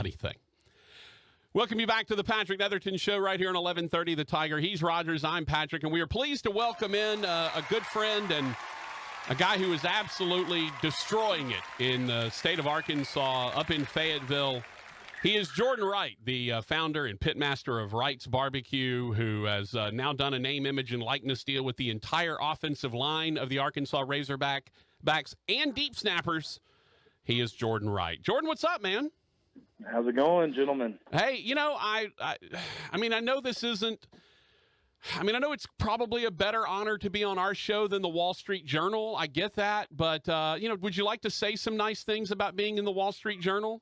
body thing. Welcome you back to the Patrick Netherton Show right here on 1130 The Tiger. He's Rogers, I'm Patrick, and we are pleased to welcome in a good friend and a guy who is absolutely destroying it in the state of Arkansas, up in Fayetteville. He is Jordan Wright, the founder and pitmaster of Wright's BBQ, who has now done a name, image, and likeness deal with the entire offensive line of the Arkansas Razorbacks and deep snappers. He is Jordan Wright. Jordan, what's up, man? How's it going, gentlemen? Hey, you know, I mean, I know this isn't. I mean, I know it's probably a better honor to be on our show than the Wall Street Journal. I get that, but you know, would you like to say some nice things about being in the Wall Street Journal?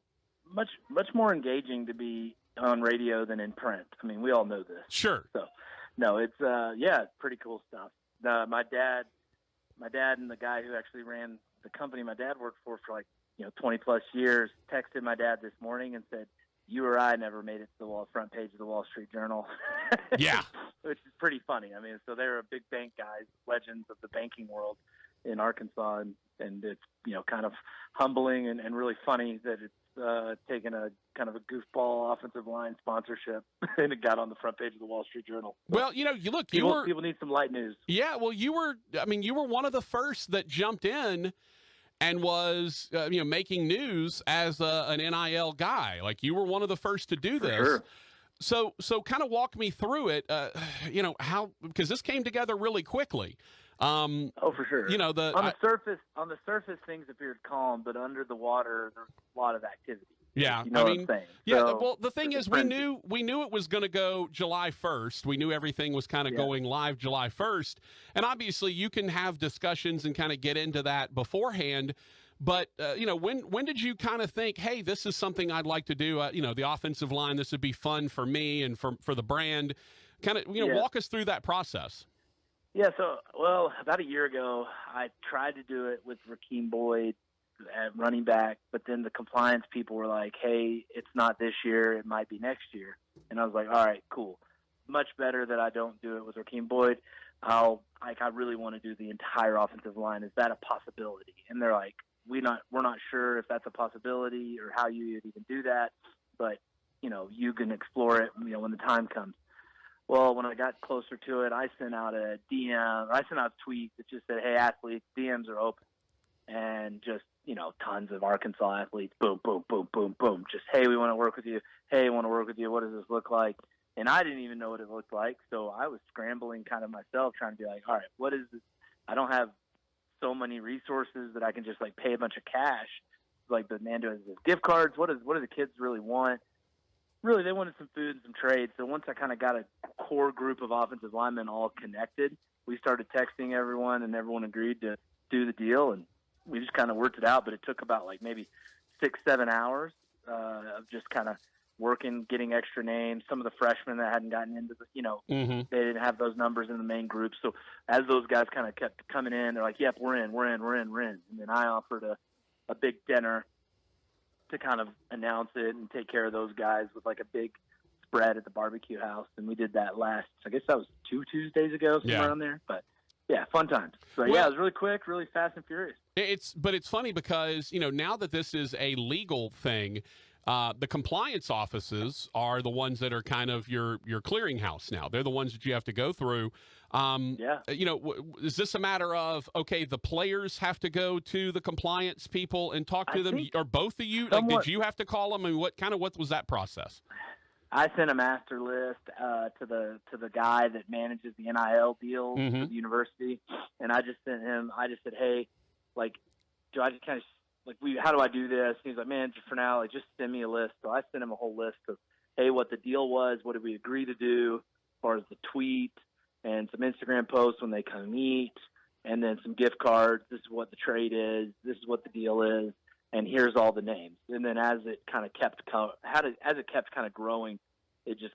Much more engaging to be on radio than in print. I mean, we all know this. Sure. So, no, it's yeah, pretty cool stuff. My dad, and the guy who actually ran the company my dad worked for like 20 plus years, texted my dad this morning and said, "You or I never made it to the front page of the Wall Street Journal." Yeah. Which is pretty funny. I mean, so they're a big bank guys, legends of the banking world in Arkansas, and it's kind of humbling and really funny that it's taken a kind of a goofball offensive line sponsorship and it got on the front page of the Wall Street Journal. So well, people need some light news. Yeah, well, you were one of the first that jumped in and was making news as an NIL guy. Like, you were one of the first to do this. Sure. So kind of walk me through it. How, because this came together really quickly. Oh, for sure. On the surface things appeared calm, but under the water there's a lot of activity. Yeah, what I'm saying. Yeah. So, well, the thing is, we knew it was going to go July 1st. We knew everything was kind of going live July 1st, and obviously you can have discussions and kind of get into that beforehand. But when did you kind of think, hey, this is something I'd like to do? The offensive line, this would be fun for me and for the brand. Kind of walk us through that process. Yeah. So about a year ago, I tried to do it with Rakeem Boyd at running back, but then the compliance people were like, "Hey, it's not this year; it might be next year." And I was like, "All right, cool. Much better that I don't do it with Rakeem Boyd. I really want to do the entire offensive line. Is that a possibility?" And they're like, we're not sure if that's a possibility or how you would even do that, but you can explore it when the time comes. Well, when I got closer to it, I sent out a tweet that just said, "Hey, athletes, DMs are open," and just tons of Arkansas athletes, boom, boom, boom, boom, boom, just, "Hey, we want to work with you. Hey, I want to work with you. What does this look like?" And I didn't even know what it looked like, so I was scrambling kind of myself, trying to be like, all right, what is this? I don't have so many resources that I can just pay a bunch of cash. Like, the man does gift cards. What do the kids really want? Really, they wanted some food and some trade. So once I kind of got a core group of offensive linemen all connected, we started texting everyone, and everyone agreed to do the deal, and we just kind of worked it out. But it took about maybe 6-7 hours of just kind of working, getting extra names. Some of the freshmen that hadn't gotten into Mm-hmm. they didn't have those numbers in the main group. So as those guys kind of kept coming in, they're like, "Yep, we're in. And then I offered a big dinner to kind of announce it and take care of those guys with a big spread at the barbecue house. And we did that I guess that was 2 Tuesdays ago, somewhere around there. But yeah, fun times. So it was really quick, really fast and furious. But it's funny because, now that this is a legal thing, the compliance offices are the ones that are kind of your clearinghouse now. They're the ones that you have to go through. Is this a matter of, okay, the players have to go to the compliance people and talk to them, or both of you? Did you have to call them? I mean, what was that process? I sent a master list to the guy that manages the NIL deals Mm-hmm. for the university, and I just sent him. I just said, "Hey, do I just kind of how do I do this?" He's like, "Man, for now, just send me a list." So I sent him a whole list of, hey, what the deal was, what did we agree to do, as far as the tweet, and some Instagram posts when they come meet, and then some gift cards. This is what the trade is. This is what the deal is. And here's all the names. And then as it kind of kept kind of growing, I just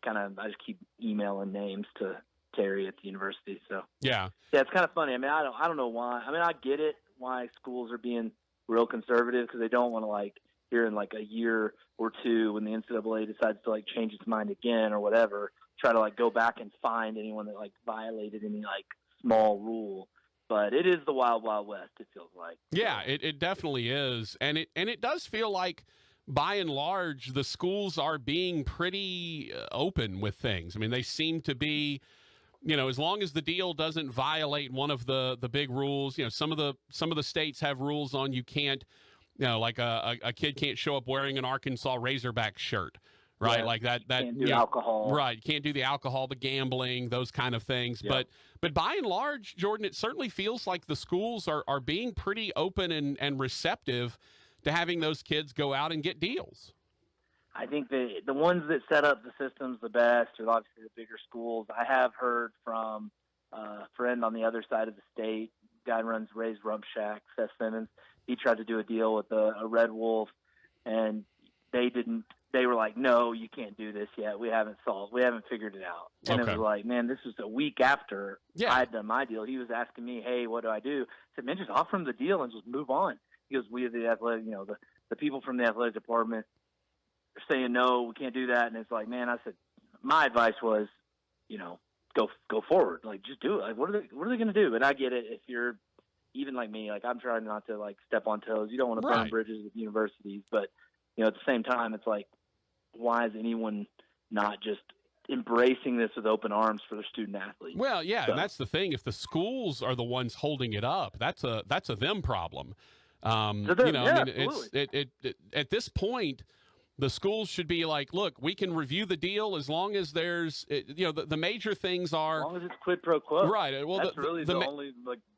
keep emailing names to Terry at the university. So yeah, it's kind of funny. I mean, I don't know why. I mean, I get it why schools are being real conservative, because they don't want to here in a year or two, when the NCAA decides to change its mind again or whatever, try to go back and find anyone that violated any small rule. But it is the wild, wild west, it feels like. Yeah, it definitely is. And it does feel like by and large, the schools are being pretty open with things. I mean, they seem to be, as long as the deal doesn't violate one of the big rules. Some of the states have rules on you can't, like a kid can't show up wearing an Arkansas Razorback shirt, right? Yeah, like that can't do alcohol, right? You can't do the alcohol, the gambling, those kind of things. Yep. But by and large, Jordan, it certainly feels like the schools are being pretty open and receptive to having those kids go out and get deals. I think the ones that set up the systems the best are obviously the bigger schools. I have heard from a friend on the other side of the state, guy who runs Ray's Rump Shack, Seth Simmons. He tried to do a deal with a Red Wolf, and they didn't. They were like, "No, you can't do this yet. We haven't figured it out." And It was like, man, this was a week after I had done my deal. He was asking me, "Hey, what do I do?" I said, "Man, just offer him the deal and just move on." He goes, "We have the athletic, the people from the athletic department are saying no, we can't do that." And it's like, man, I said, my advice was, go forward, like just do it. Like, what are they going to do? And I get it. If you're even like me, like I'm trying not to like step on toes. You don't want to burn bridges with universities, but at the same time, it's like, why is anyone not just embracing this with open arms for their student athletes? Well, yeah, and that's the thing. If the schools are the ones holding it up, that's a them problem. I mean, it's at this point, the schools should be like, look, we can review the deal as long as there's, the major things are, as long as it's quid pro quo, right? Well, that's really the only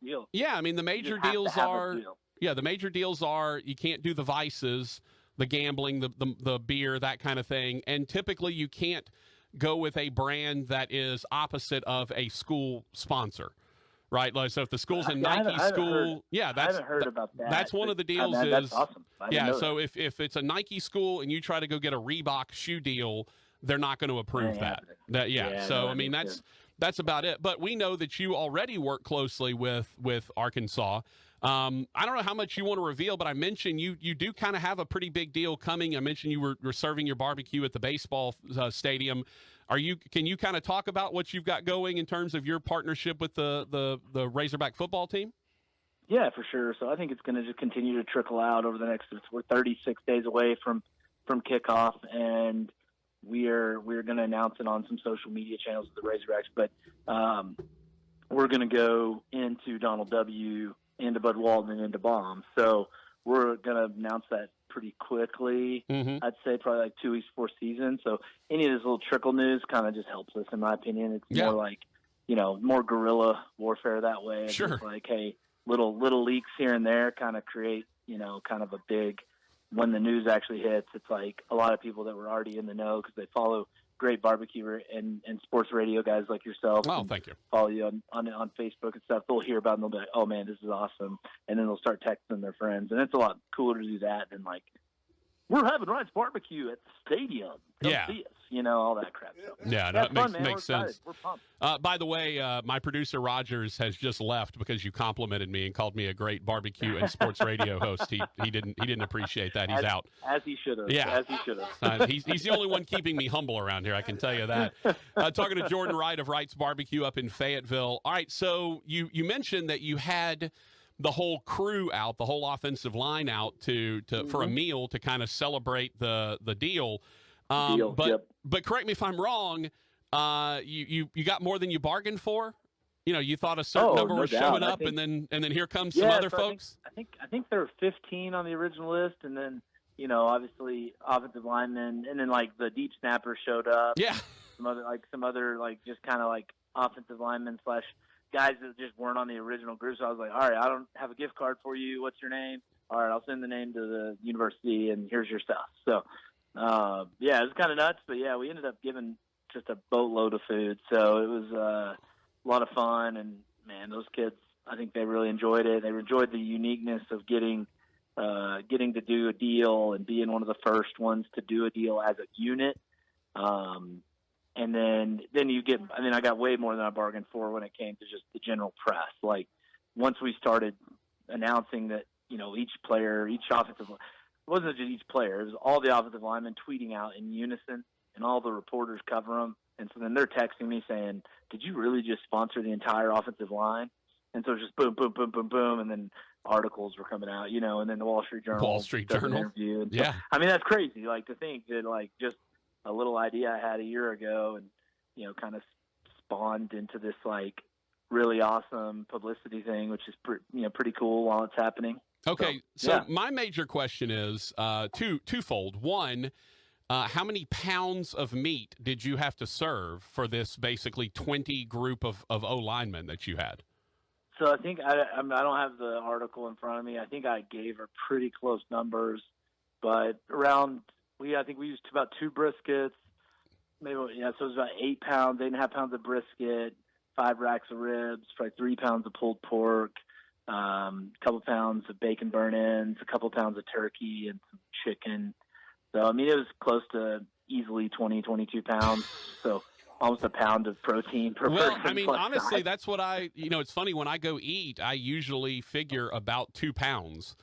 deal. Yeah, I mean, the major deals are, the major deals are you can't do the vices, the gambling, the beer, that kind of thing, and typically you can't go with a brand that is opposite of a school sponsor. Right, like, so if the school's a Nike school, I haven't heard about that. That's one of the deals. That's awesome. So if it's a Nike school and you try to go get a Reebok shoe deal, they're not going to approve that. So I mean, that's about it. But we know that you already work closely with Arkansas. I don't know how much you want to reveal, but I mentioned you do kind of have a pretty big deal coming. I mentioned you were serving your barbecue at the baseball stadium. Can you kind of talk about what you've got going in terms of your partnership with the Razorback football team? Yeah, for sure. So I think it's going to just continue to trickle out over the next. We're 36 days away from kickoff, and we're going to announce it on some social media channels of the Razorbacks. But we're going to go into Donald W., into Bud Walton, and into Baum. So we're going to announce that pretty quickly. I'd say probably like 2 weeks before season. So any of this little trickle news kind of just helps us, in my opinion. It's more like, more guerrilla warfare that way. Sure. It's like, hey, little leaks here and there kind of create, kind of a big, when the news actually hits, it's like a lot of people that were already in the know because they follow great barbecue and sports radio guys like yourself. Oh, thank you. Follow you on Facebook and stuff. They'll hear about it and they'll be like, oh man, this is awesome. And then they'll start texting their friends. And it's a lot cooler to do that than like, we're having Wright's barbecue at the stadium. Come see us. All that crap. Yeah, no, it makes sense. We're pumped. By the way, my producer Rogers has just left because you complimented me and called me a great barbecue and sports radio host. He didn't appreciate that. He's out. As he should have. Yeah. As he should have. He's the only one keeping me humble around here, I can tell you that. Talking to Jordan Wright of Wright's Barbecue up in Fayetteville. All right, so you mentioned that you had the whole crew out, the whole offensive line out to for a meal to kind of celebrate the deal. But correct me if I'm wrong. You got more than you bargained for. You thought a certain number was showing up, and then here comes some other folks. I think there were 15 on the original list, and then obviously offensive linemen, and then like the deep snapper showed up. Yeah, some other just kind of like offensive linemen / guys that just weren't on the original group. So I was like, all right, I don't have a gift card for you. What's your name? All right, I'll send the name to the university, and here's your stuff. So, it was kind of nuts. But, we ended up giving just a boatload of food. So it was a lot of fun. And, man, those kids, I think they really enjoyed it. They enjoyed the uniqueness of getting to do a deal and being one of the first ones to do a deal as a unit. And then I got way more than I bargained for when it came to just the general press. Like once we started announcing that, each player, each offensive, it wasn't just each player, it was all the offensive linemen tweeting out in unison and all the reporters cover them. And so then they're texting me saying, did you really just sponsor the entire offensive line? And so it's just boom, boom, boom, boom, boom. And then articles were coming out, and then the Wall Street Journal. Wall Street does an Journal. interview. And Yeah. so, I mean, that's crazy. Like, to think that, like, just a little idea I had a year ago and, kind of spawned into this, like, really awesome publicity thing, which is pretty cool while it's happening. Okay, so my major question is twofold. One, how many pounds of meat did you have to serve for this basically 20 group of O linemen that you had? So I think I don't have the article in front of me. I think I gave her pretty close numbers, but I think we used about 2 briskets, maybe so it was about 8 pounds, 8.5 pounds of brisket, 5 racks of ribs, probably 3 pounds of pulled pork, a couple pounds of bacon burn-ins, a couple pounds of turkey, and some chicken. So I mean, it was close to easily 20, 22 pounds. So almost a pound of protein per person. Well, I mean, honestly, that's what it's funny, when I go eat, I usually figure about 2 pounds.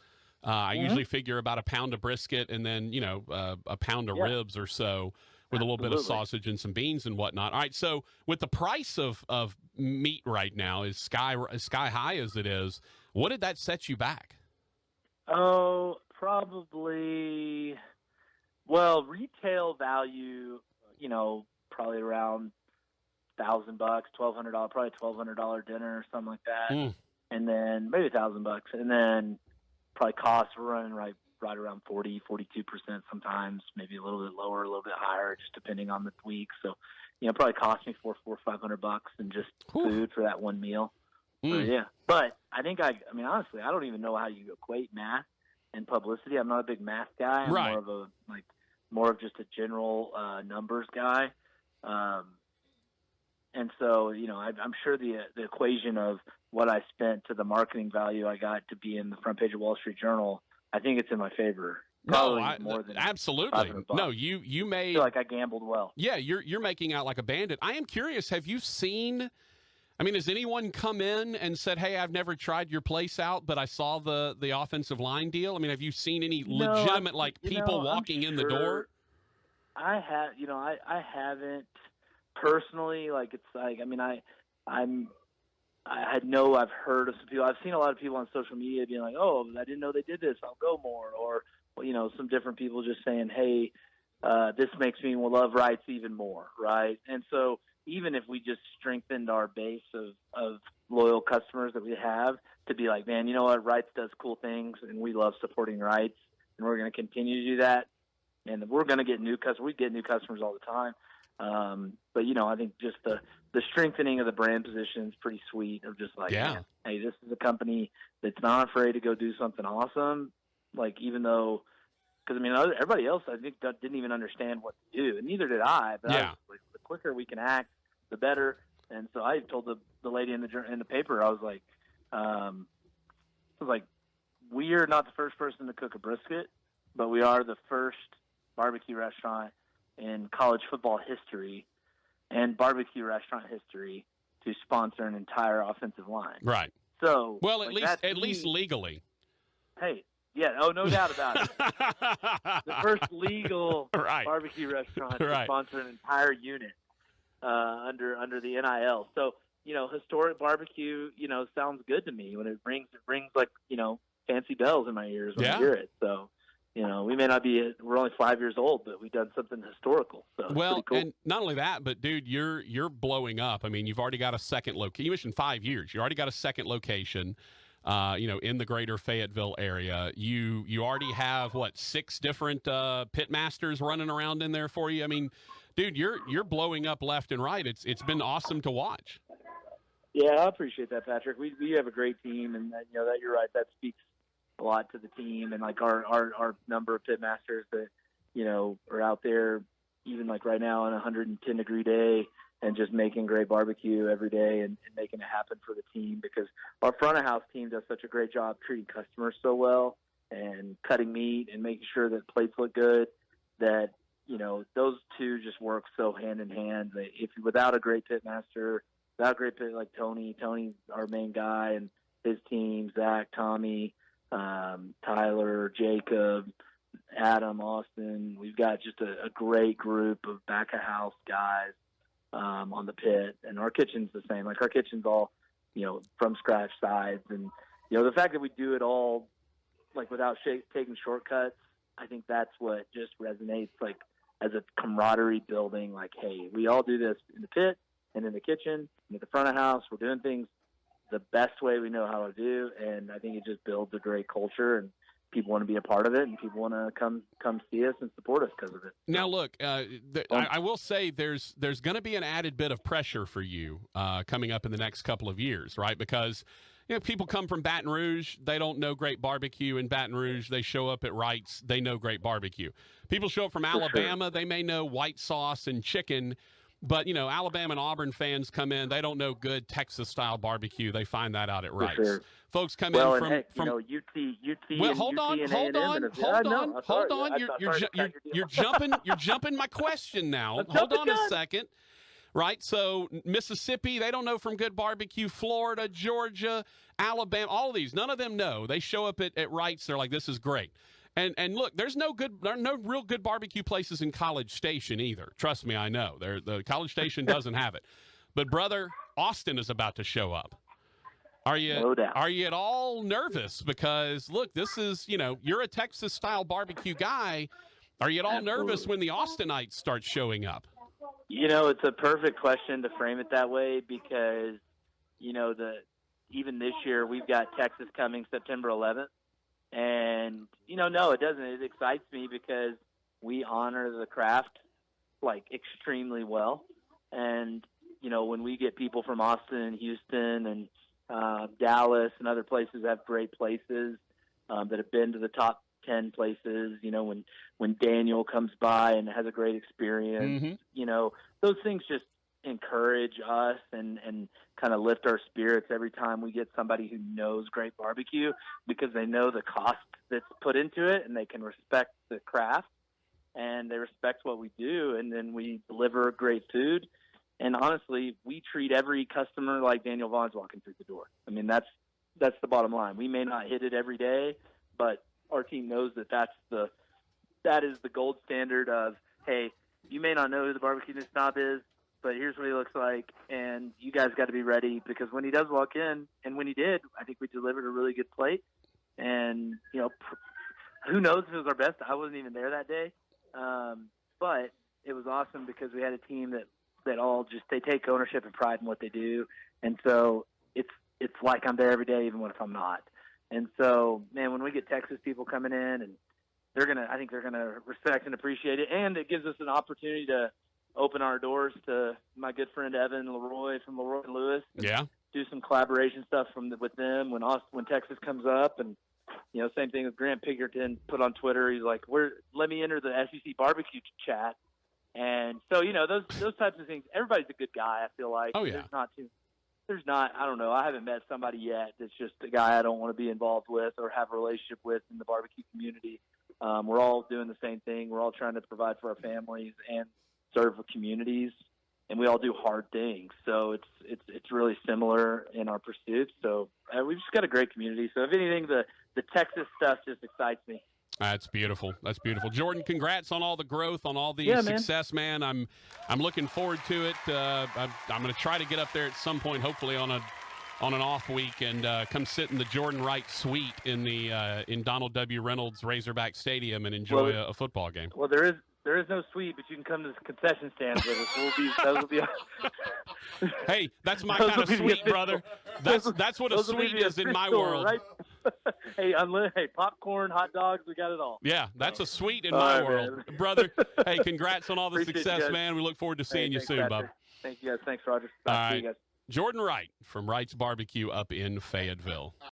I usually figure about a pound of brisket and then, a pound of ribs or so with a little bit of sausage and some beans and whatnot. All right, so with the price of meat right now is sky high as it is, what did that set you back? Oh, probably, well, retail value, probably around $1,000, $1,200, probably $1,200 dinner or something like that. And then maybe $1,000, and then probably costs were running right around 42% sometimes, maybe a little bit lower, a little bit higher, just depending on the week. So, probably cost me $400 or $500 in just food for that one meal. So, yeah. But I think honestly, I don't even know how you equate math and publicity. I'm not a big math guy. I'm more of just a general numbers guy. And so, I'm sure the equation of what I spent to the marketing value I got to be in the front page of Wall Street Journal, I think it's in my favor. Probably more than absolutely. $500. No, you made. I feel like I gambled well. Yeah, you're making out like a bandit. I am curious. Have you seen? I mean, has anyone come in and said, "Hey, I've never tried your place out, but I saw the offensive line deal"? I mean, have you seen any legitimate people walking in the door? I have. I haven't personally. Like, it's like, I mean, I've heard of some people. I've seen a lot of people on social media being like, "Oh, I didn't know they did this. I'll go more." Or, some different people just saying, "Hey, this makes me love Wrights even more," right? And so even if we just strengthened our base of loyal customers that we have to be like, "Man, you know what? Wrights does cool things, and we love supporting Wrights, and we're going to continue to do that, and we're going to get new customers. We get new customers all the time." But I think just the strengthening of the brand position is pretty sweet. Of just like, man, hey, this is a company that's not afraid to go do something awesome. Like, even though, because everybody else I think didn't even understand what to do, and neither did I. But I was like, the quicker we can act, the better. And so I told the lady in the paper, I was like, we are not the first person to cook a brisket, but we are the first barbecue restaurant in college football history and barbecue restaurant history to sponsor an entire offensive line. Right. So, well, at least legally. Hey, yeah, no doubt about it. The first legal barbecue restaurant to sponsor an entire unit under the NIL. So, historic barbecue, sounds good to me when it rings like, fancy bells in my ears when I hear it. So, we may not be, we're only 5 years old, but we've done something historical. So well, cool. And not only that, but dude, you're blowing up. I mean, you've already got a second location. You mentioned 5 years. You already got a second location, in the greater Fayetteville area. You already have 6 different pitmasters running around in there for you. I mean, dude, you're blowing up left and right. It's been awesome to watch. Yeah, I appreciate that, Patrick. We have a great team, and that you're right. That speaks a lot to the team, and like our number of pitmasters that are out there, even like right now on a 110-degree day, and just making great barbecue every day and making it happen for the team, because our front of house team does such a great job treating customers so well and cutting meat and making sure that plates look good, that those two just work so hand in hand. If without a great pitmaster, without a great pit like Tony's our main guy, and his team, Zach, Tommy, Tyler, Jacob, Adam, Austin. We've got just a great group of back of house guys on the pit, and our kitchen's the same. Like, our kitchen's all from scratch sides, and the fact that we do it all like without taking shortcuts, I think that's what just resonates like as a camaraderie building. Like, hey, we all do this in the pit and in the kitchen and at the front of the house. We're doing things the best way we know how to do, and I think it just builds a great culture, and people want to be a part of it, and people want to come see us and support us because of it. Now, look, I will say there's going to be an added bit of pressure for you coming up in the next couple of years, right? Because people come from Baton Rouge, they don't know great barbecue in Baton Rouge. They show up at Wright's, they know great barbecue. People show up from Alabama, they may know white sauce and chicken. But, Alabama and Auburn fans come in, they don't know good Texas-style barbecue. They find that out at Wright's. Sure. Folks come in from heck, UT. Well, hold on. You're jumping my question now. Hold on a second. Right? So Mississippi, they don't know from good barbecue. Florida, Georgia, Alabama, all of these, none of them know. They show up at Wright's, they're like, this is great. And look, there are no real good barbecue places in College Station either. Trust me, I know. The College Station doesn't have it. But brother, Austin is about to show up. Are you at all nervous? Because look, this is, you're a Texas style barbecue guy. Are you at all nervous when the Austinites start showing up? It's a perfect question to frame it that way because, even this year we've got Texas coming September 11th. And, no, it doesn't. It excites me because we honor the craft, like, extremely well. And, when we get people from Austin and Houston and Dallas and other places that have great places that have been to the top 10 places, when Daniel comes by and has a great experience, those things just encourage us and kind of lift our spirits every time we get somebody who knows great barbecue because they know the cost that's put into it and they can respect the craft and they respect what we do, and then we deliver great food. And honestly, we treat every customer like Daniel Vaughn's walking through the door. I mean, that's the bottom line. We may not hit it every day, but our team knows that is the gold standard of, hey, you may not know who the barbecue snob is, but here's what he looks like, and you guys got to be ready because when he does walk in, and when he did, I think we delivered a really good plate. And, who knows if it was our best? I wasn't even there that day. But it was awesome because we had a team that all just, they take ownership and pride in what they do. And so it's like I'm there every day, even if I'm not. And so, man, when we get Texas people coming in, and I think they're going to respect and appreciate it. And it gives us an opportunity to open our doors to my good friend Evan Leroy from Leroy Lewis. Yeah. Do some collaboration stuff with them when Texas comes up. And, same thing with Grant Pigerton put on Twitter. He's like, let me enter the SEC barbecue chat. And so, those types of things, everybody's a good guy, I feel like. Oh, yeah. I don't know. I haven't met somebody yet that's just a guy I don't want to be involved with or have a relationship with in the barbecue community. We're all doing the same thing. We're all trying to provide for our families and serve the communities, and we all do hard things. So it's really similar in our pursuits. So we've just got a great community. So if anything, the Texas stuff just excites me. That's beautiful. That's beautiful. Jordan, congrats on all the growth, on all the success, man. I'm looking forward to it. I'm going to try to get up there at some point, hopefully on an off week, and come sit in the Jordan Wright suite in Donald W. Reynolds Razorback Stadium and enjoy a football game. Well, there is no suite, but you can come to the concession stands with us. Those will be. Hey, that's my kind of suite, brother. That's what a suite is in my world. Right? Hey, popcorn, hot dogs, we got it all. Yeah, that's a suite in my world, brother. Hey, congrats on all the success, man. We look forward to seeing you soon, bub. Thank you, guys. Thanks, Roger. All right. See you guys. Jordan Wright from Wright's Barbecue up in Fayetteville.